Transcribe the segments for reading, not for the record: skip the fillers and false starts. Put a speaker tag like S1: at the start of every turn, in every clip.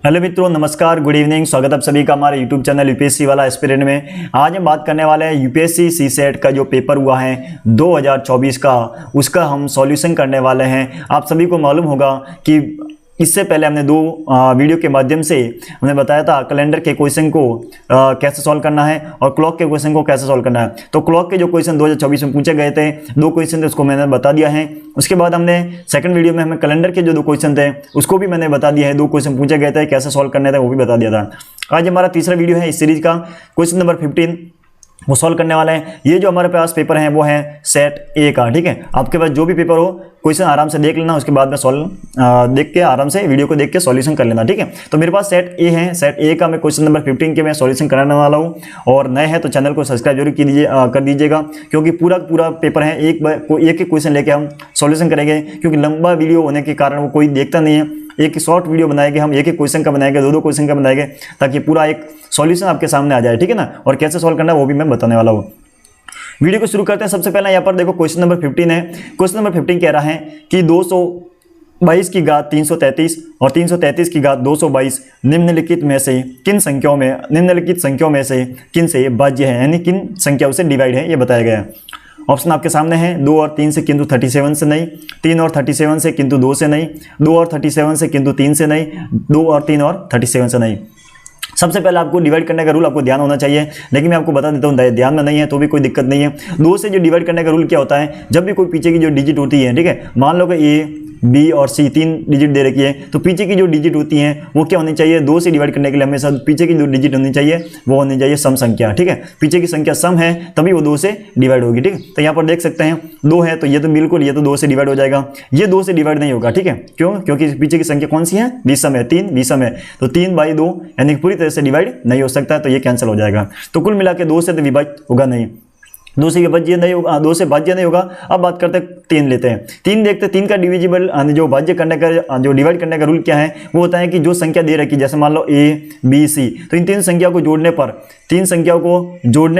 S1: Hello मित्रों, नमस्कार, good evening. स्वागत है आप सभी का हमारे यूट्यूब चैनल यूपीएससी वाला एस्पिरेंट में। आज हम बात करने वाले हैं यूपीएससी सीसेट का जो पेपर हुआ है 2024 का, उसका हम सॉल्यूशन करने वाले हैं। आप सभी को मालूम होगा कि इससे पहले हमने दो वीडियो के माध्यम से हमने बताया था कैलेंडर के क्वेश्चन को कैसे सॉल्व करना है और क्लॉक के क्वेश्चन को कैसे सॉल्व करना है। तो क्लॉक के जो क्वेश्चन 2024 में पूछे गए थे, दो क्वेश्चन थे, उसको मैंने बता दिया है। उसके बाद हमने सेकंड वीडियो में हमें कैलेंडर के जो दो क्वेश्चन थे उसको भी मैंने बता दिया है। दो क्वेश्चन पूछे गए थे, कैसे सॉल्व करने थे वो भी बता दिया था। आज हमारा तीसरा वीडियो है इस सीरीज का, क्वेश्चन नंबर 15 वो सॉल्व करने वाला है। ये जो हमारे पास पेपर है वो है सेट ए का, ठीक है। आपके पास जो भी पेपर हो क्वेश्चन आराम से देख लेना, उसके बाद में सॉल्व देख के आराम से वीडियो को देख के सॉल्यूशन कर लेना, ठीक है। तो मेरे पास सेट ए है, सेट ए का मैं क्वेश्चन नंबर 15 के मैं सॉल्यूशन कराने वाला हूँ। और नए हैं तो चैनल को सब्सक्राइब जरूर कर दीजिएगा, क्योंकि पूरा पेपर है, एक क्वेश्चन लेके हम सॉल्यूशन करेंगे। क्योंकि लंबा वीडियो होने के कारण वो कोई देखता नहीं है। एक शॉर्ट वीडियो बनाएंगे हम, एक क्वेश्चन का बनाएंगे, दो क्वेश्चन का बनाएंगे, ताकि पूरा एक सॉल्यूशन आपके सामने आ जाए, ठीक है ना। और कैसे सॉल्व करना है वो भी मैं बताने वाला हूँ। वीडियो को शुरू करते हैं। सबसे पहले यहाँ पर देखो क्वेश्चन नंबर 15 है। क्वेश्चन नंबर 15 कह रहा है कि 222 की घात 333 और 333 की घात 222 निम्नलिखित संख्याओं में से किन से भाज्य है, यानी किन संख्याओं से डिवाइड है, ये बताया गया है। ऑप्शन आपके सामने है 2 और 3 से किंतु 37 से नहीं, 3 और 37 से किंतु 2 से नहीं, 2 और 37 से किंतु 3 से नहीं, 2 और 3 और 37 से नहीं। सबसे पहले आपको डिवाइड करने का रूल आपको ध्यान होना चाहिए, लेकिन मैं आपको बता देता हूँ, ध्यान में नहीं है तो भी कोई दिक्कत नहीं है। 2 से जो डिवाइड करने का रूल क्या होता है, जब भी कोई पीछे की जो डिजिट होती है, ठीक है, मान लो कि ए बी और सी 3 डिजिट दे रखी है, तो पीछे की जो डिजिट होती हैं वो क्या होनी चाहिए, 2 से डिवाइड करने के लिए हमेशा पीछे की जो डिजिट होनी चाहिए वो होनी चाहिए सम संख्या, ठीक है। पीछे की संख्या सम है तभी वो 2 से डिवाइड होगी, ठीक है। तो यहाँ पर देख सकते हैं 2 है तो ये तो बिल्कुल ये तो 2 से डिवाइड हो जाएगा, ये 2 से डिवाइड नहीं होगा, ठीक है। क्यों? क्योंकि पीछे की संख्या कौन सी है, विषम है, 3 विषम है, तो 3/2 यानी पूरी तरह से डिवाइड नहीं हो सकता, तो ये कैंसिल हो जाएगा। तो कुल मिला के 2 से तो विभाज्य होगा नहीं, 2 से भाज्य नहीं होगा, 2 से भाज्य नहीं होगा। अब बात करते हैं 3 लेते हैं, 3 देखते हैं। 3 का डिविजिबल जो भाज्य करने का जो डिवाइड करने का रूल क्या है, वो होता है कि जो संख्या दे रखी, जैसे मान लो ए बी सी, तो इन 3 संख्याओं को जोड़ने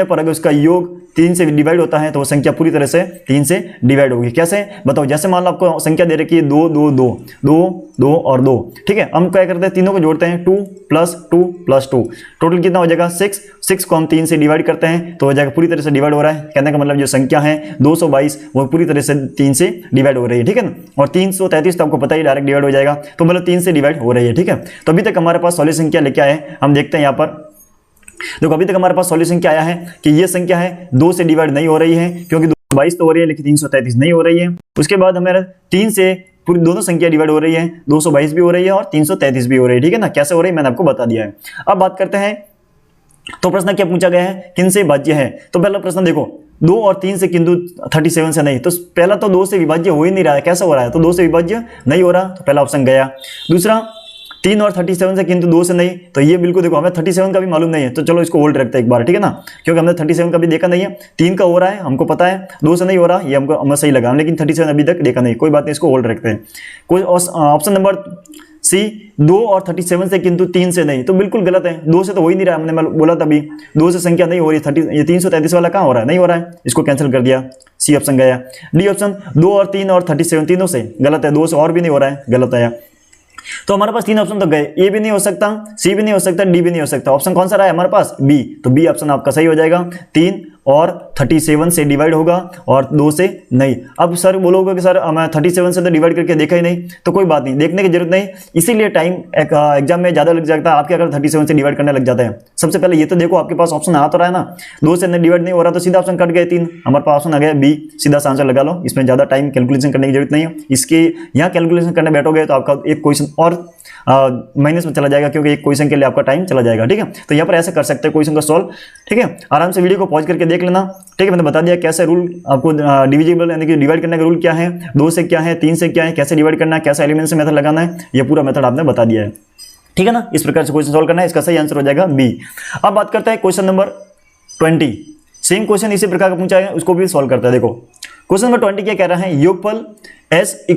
S1: पर अगर उसका योग 3 से डिवाइड होता है तो वो संख्या पूरी तरह से 3 से डिवाइड होगी। कैसे बताओ, जैसे मान लो आपको संख्या दे रखी है 2 2 2 2 2 और 2, ठीक है। हम क्या करते हैं, तीनों को जोड़ते हैं, 2 + 2 + 2, टोटल कितना हो जाएगा 6। 6 को हम 3 से डिवाइड करते हैं तो हो जाएगा, पूरी तरह से डिवाइड हो रहा है। कहने का मतलब जो संख्या है 222 वो पूरी तरह से 3 से डिवाइड हो रही है, ठीक है ना। और 333 तो आपको पता ही डायरेक्ट डिवाइड हो जाएगा, तो मतलब 3 से डिवाइड हो रही है, ठीक है। तो अभी तक हमारे पास सॉल्यूशन क्या लेके आए हम देखते हैं। यहाँ पर देखो, अभी तक हमारे पास सॉल्यूशन क्या आया है कि ये संख्या है 2 से डिवाइड नहीं हो रही है, क्योंकि 222 तो हो रही है लेकिन 333 नहीं हो रही है। उसके बाद हमारे 3 से पूरी दोनों संख्या डिवाइड हो रही है, 222 भी हो रही है और 333 भी हो रही है, ठीक है ना। कैसे हो रही है मैंने आपको बता दिया है। अब बात करते हैं, तो प्रश्न क्या पूछा गया है, किन से भाज्य है। तो पहला प्रश्न देखो, 2 और 3 से किंतु 37 से नहीं, तो पहला तो 2 से विभाज्य हो ही नहीं रहा है, कैसा हो रहा है, तो 2 से विभाज्य नहीं हो रहा, तो पहला ऑप्शन गया। दूसरा 3 और 37 से किंतु 2 से नहीं, तो ये बिल्कुल देखो हमें 37 का भी मालूम नहीं है, तो चलो इसको होल्ड रखते हैं एक बार, ठीक है ना, क्योंकि हमने 37 का भी देखा नहीं है। 3 का हो रहा है हमको पता है, 2 से नहीं हो रहा, ये हमको हमें सही लगा, लेकिन 37 अभी तक देखा नहीं, कोई बात नहीं, इसको होल्ड रखते हैं। कोई ऑप्शन नंबर सी 2 और 37 से किंतु 3 से नहीं, तो बिल्कुल गलत है, 2 से तो हो ही नहीं रहा, हमने बोला तभी 2 से संख्या नहीं हो रही, 333 वाला कहाँ हो रहा है, नहीं हो रहा है, इसको कैंसिल कर दिया, सी ऑप्शन गया। डी ऑप्शन 2 और 3 और 37 तीनों से गलत है, 2 से और भी नहीं हो रहा है, गलत आया। तो हमारे पास 3 ऑप्शन तो गए, ए भी नहीं हो सकता, सी भी नहीं हो सकता, डी भी नहीं हो सकता। ऑप्शन कौन सा रहा है हमारे पास, बी, तो बी ऑप्शन आपका सही हो जाएगा। 3 और 37 से डिवाइड होगा और 2 से नहीं। अब सर बोलोगे कि सर मैं 37 से तो डिवाइड करके देखा ही नहीं, तो कोई बात नहीं, देखने की जरूरत नहीं, इसीलिए टाइम एग्जाम में ज़्यादा लग जाता है। आपके अगर 37 से डिवाइड करने लग जाता है, सबसे पहले ये तो देखो आपके पास ऑप्शन आ तो रहा है ना, 2 से डिवाइड नहीं हो रहा, तो सीधा ऑप्शन कट गए 3, हमारे पास ऑप्शन आ गया बी, सीधा सा आंसर लगा लो, इसमें ज़्यादा टाइम कैलकुलेशन करने की जरूरत नहीं है। इसके यहाँ कैलकुलेशन करने बैठोगे तो आपका एक क्वेश्चन और माइनस में चला जाएगा, क्योंकि एक क्वेश्चन के लिए आपका टाइम चला जाएगा, ठीक है। तो यहाँ पर ऐसे कर सकते हैं क्वेश्चन का सॉल्व, ठीक है। आराम से वीडियो को पॉज करके देख लेना, ठीक है। मैंने बता दिया कैसे रूल आपको डिविजिबल यानी कि डिवाइड करने का रूल क्या है, 2 से क्या है, 3 से क्या है, कैसे डिवाइड करना है, कैसे एलिमिनेशन मेथड लगाना है, ये पूरा मेथड आपने बता दिया है, ठीक है ना। इस प्रकार से क्वेश्चन सॉल्व करना है, इसका सही आंसर हो जाएगा बी। अब बात करते हैं क्वेश्चन नंबर 20। सेम क्वेश्चन इसी प्रकार का पूछा है, उसको भी सॉल्व करते हैं। देखो क्वेश्चन नंबर 20 क्या कह रहा है, योगफल s =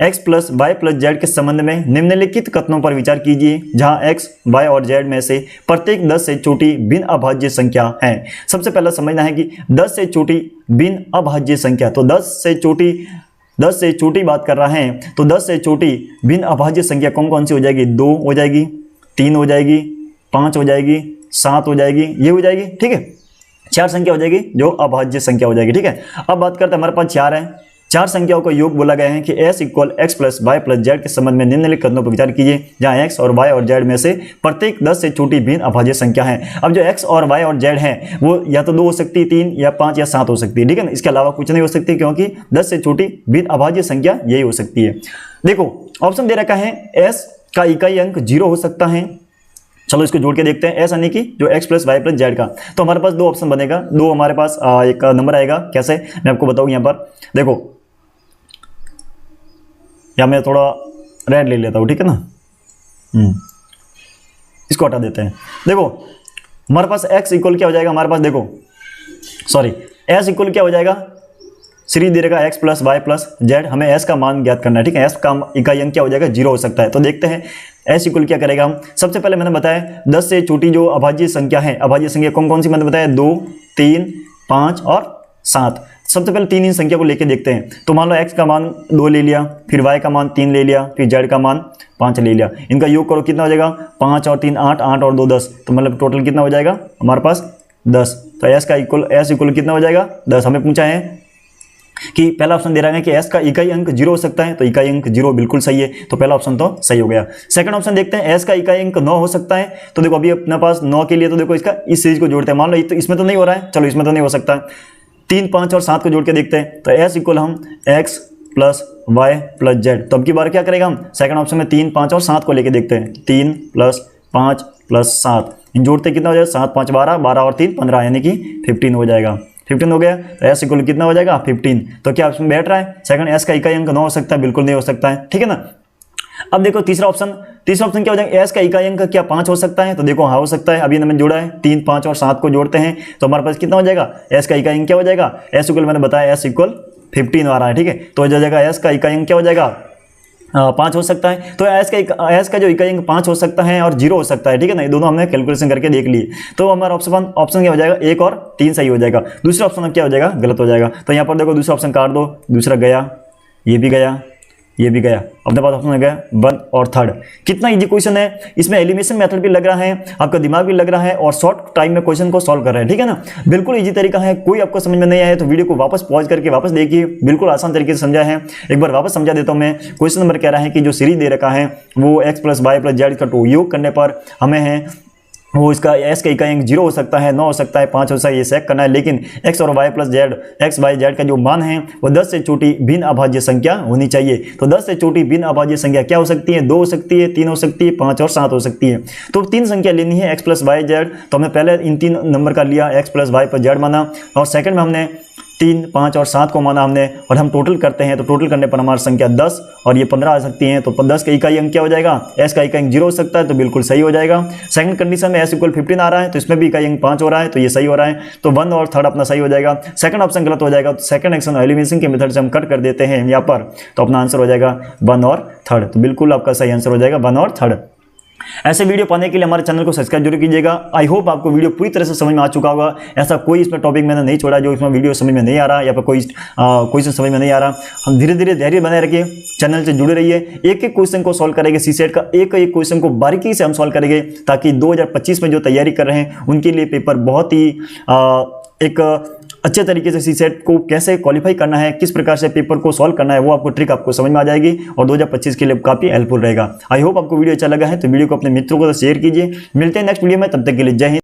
S1: x + y + z के संबंध में निम्नलिखित कथनों पर विचार कीजिए, जहां x, y और z में से प्रत्येक 10 से छोटी भिन्न अभाज्य संख्या है। सबसे पहले समझना है कि 10 से छोटी भिन्न अभाज्य संख्या, तो 10 से छोटी बात कर रहा है, तो 10 से छोटी भिन्न अभाज्य संख्या कौन कौन सी हो जाएगी, 2 हो जाएगी, 3 हो जाएगी, 5 हो जाएगी, 7 हो जाएगी, ये हो जाएगी, ठीक है। 4 संख्या हो जाएगी जो अभाज्य संख्या हो जाएगी, ठीक है। अब बात करते हैं, हमारे पास 4 है, 4 संख्याओं का योग बोला गया है कि s equal x plus y plus z के संबंध में निम्नलिखित कथनों पर विचार कीजिए जहां x और y और z में से प्रत्येक 10 से छोटी भिन्न अभाज्य संख्या है। अब जो x और y और z है वो या तो 2 हो सकती है, 3 या 5 या 7 हो सकती है, ठीक है ना। इसके अलावा कुछ नहीं हो सकती क्योंकि 10 से छोटी भिन्न अभाज्य संख्या यही हो सकती है। देखो ऑप्शन दे रखा है s का इकाई अंक 0 हो सकता है। चलो इसको जोड़ के देखते हैं, एस यानी कि जो x plus y plus z का। तो हमारे पास 2 ऑप्शन बनेगा, 2 हमारे पास एक नंबर आएगा। कैसे मैं आपको बताऊँ, यहाँ पर देखो, या मैं थोड़ा रेड ले लेता हूँ, ठीक है ना, इसको हटा देते हैं। देखो हमारे पास x इक्वल क्या हो जाएगा, हमारे पास देखो सॉरी s इक्वल क्या हो जाएगा, सीरीज दे रखा x plus y plus z, हमें s का मान ज्ञात करना है, ठीक है। s का इकाई अंक क्या हो जाएगा, 0 हो सकता है। तो देखते हैं s इक्वल क्या करेगा हम। सबसे पहले मैंने बताया 10 से छोटी जो अभाज्य संख्या है, अभाज्य संख्या कौन कौन सी मैंने बताया, 2, 3, 5 और 7। सबसे पहले 3 इन संख्या को लेके देखते हैं। तो मान लो x का मान 2 ले लिया, फिर y का मान 3 ले लिया, फिर z का मान 5 ले लिया। इनका योग करो, कितना हो जाएगा, 5 और 3 8, 8 और 2 10, तो मतलब टोटल कितना हो जाएगा हमारे पास 10। तो s इक्वल कितना हो जाएगा 10। हमें पूछा है कि पहला ऑप्शन दे रहा है कि s का इकाई अंक 0 हो सकता है, तो इकाई अंक 0 बिल्कुल सही है, तो पहला ऑप्शन तो सही हो गया। सेकंड ऑप्शन देखते हैं, s का इकाई अंक 9 हो सकता है। तो देखो अभी अपने पास 9 के लिए तो देखो इसका इस सीरीज को जोड़ते हैं, मान लो इसमें तो नहीं हो रहा है, चलो इसमें तो नहीं हो सकता है, 3, 5 और 7 को जोड़ के देखते हैं। तो s इक्वल हम x plus y plus z. तो अब की बार क्या करेगा हम, सेकंड ऑप्शन में 3, 5 और 7 को लेके देखते हैं। 3 प्लस 5 प्लस 7, इन जोड़ते कितना हो जाएगा, 7 5 12, 12 और 3 15, यानी कि 15 हो जाएगा। 15 हो गया, तो s इक्वल कितना हो जाएगा 15। तो क्या ऑप्शन बैठ रहा है, सेकंड s का इकाई अंक 9 हो सकता है, बिल्कुल नहीं हो सकता है, ठीक है ना। अब देखो तीसरा ऑप्शन क्या हो जाएगा, s का इकाई अंक क्या 5 हो सकता है। तो देखो हाँ हो सकता है, अभी मैंने जोड़ा है, 3, 5 और 7 को जोड़ते हैं तो हमारे पास कितना हो जाएगा, s का इकाई अंक क्या हो जाएगा, s इक्वल मैंने बताया s इक्वल 15 आ रहा है, ठीक है। तो हो जाएगा s का इकाई अंक क्या हो जाएगा 5 हो सकता है। तो s का जो इकाई अंक 5 हो सकता है और 0 हो सकता है, ठीक है ना। ये दोनों हमने कैलकुलेशन करके देख लिए। तो हमारा ऑप्शन क्या हो जाएगा, 1 और 3 सही हो जाएगा। दूसरा ऑप्शन अब क्या हो जाएगा, गलत हो जाएगा। तो यहाँ पर देखो दूसरा ऑप्शन काट दो, दूसरा गया, ये भी गया, ये भी गया। अपने पास ऑप्शन हो गया 1 और 3rd। कितना इजी क्वेश्चन है, इसमें एलिमिनेशन मेथड भी लग रहा है, आपका दिमाग भी लग रहा है और शॉर्ट टाइम में क्वेश्चन को सॉल्व कर रहे हैं, ठीक है ना। बिल्कुल इजी तरीका है। कोई आपको समझ में नहीं आया तो वीडियो को वापस पॉज करके वापस देखिए, बिल्कुल आसान तरीके से समझा है। एक बार वापस समझा देता हूं मैं। क्वेश्चन नंबर कह रहा है कि जो सीरीज दे रखा है वो x plus y plus z का योग करने पर हमें है वो इसका s का इकाई अंक 0 हो सकता है, 9 हो सकता है, 5 हो सकता है, ये चेक करना है। लेकिन x और y plus Z, x y z का जो मान है वो 10 से छोटी भिन्न अभाज्य संख्या होनी चाहिए। तो 10 से छोटी भिन्न अभाज्य संख्या क्या हो सकती है, 2 हो सकती है, 3 हो सकती है, 5 और 7 हो सकती है। तो 3 संख्या लेनी है x प्लस वाई जेड। तो हमने पहले इन 3 नंबर का लिया, x plus y plus z माना, और सेकंड में हमने 3, 5 और 7 को माना हमने, और हम टोटल करते हैं तो टोटल करने पर हमारी संख्या 10 और ये 15 आ सकती हैं। तो 10 का इकाई अंक क्या हो जाएगा, s का इकाई अंक 0 हो सकता है, तो बिल्कुल सही हो जाएगा। सेकंड कंडीशन में s इक्वल 15 आ रहा है, तो इसमें भी इकाई अंक 5 हो रहा है, तो ये सही हो रहा है। तो 1 और 3rd अपना सही हो जाएगा। सेकंड ऑप्शन गलत हो जाएगा, तो सेकंड एक्शन एलिमिनेशन के मेथड से हम कट कर देते हैं यहाँ पर, तो अपना आंसर हो जाएगा 1 और 3rd। तो बिल्कुल आपका सही आंसर हो जाएगा 1 और 3rd। ऐसे वीडियो पाने के लिए हमारे चैनल को सब्सक्राइब जरूर कीजिएगा। आई होप आपको वीडियो पूरी तरह से समझ में आ चुका होगा। ऐसा कोई इसमें टॉपिक मैंने नहीं छोड़ा जो इसमें वीडियो समझ में नहीं आ रहा या फिर कोई क्वेश्चन समझ में नहीं आ रहा। हम धीरे धीरे धैर्य बनाए रखिए, चैनल से जुड़े रहिए। एक एक क्वेश्चन को सॉल्व करेंगे, सीसेट का एक एक क्वेश्चन को बारीकी से हम सॉल्व करेंगे, ताकि 2025 में जो तैयारी कर रहे हैं उनके लिए पेपर बहुत ही एक अच्छे तरीके से सीसेट को कैसे क्वालिफाई करना है, किस प्रकार से पेपर को सॉल्व करना है, वो आपको ट्रिक आपको समझ में आ जाएगी और 2025 के लिए काफ़ी हेल्पफुल रहेगा। आई होप आपको वीडियो अच्छा लगा है तो वीडियो को अपने मित्रों को शेयर कीजिए। मिलते हैं नेक्स्ट वीडियो में, तब तक के लिए जय हिंद।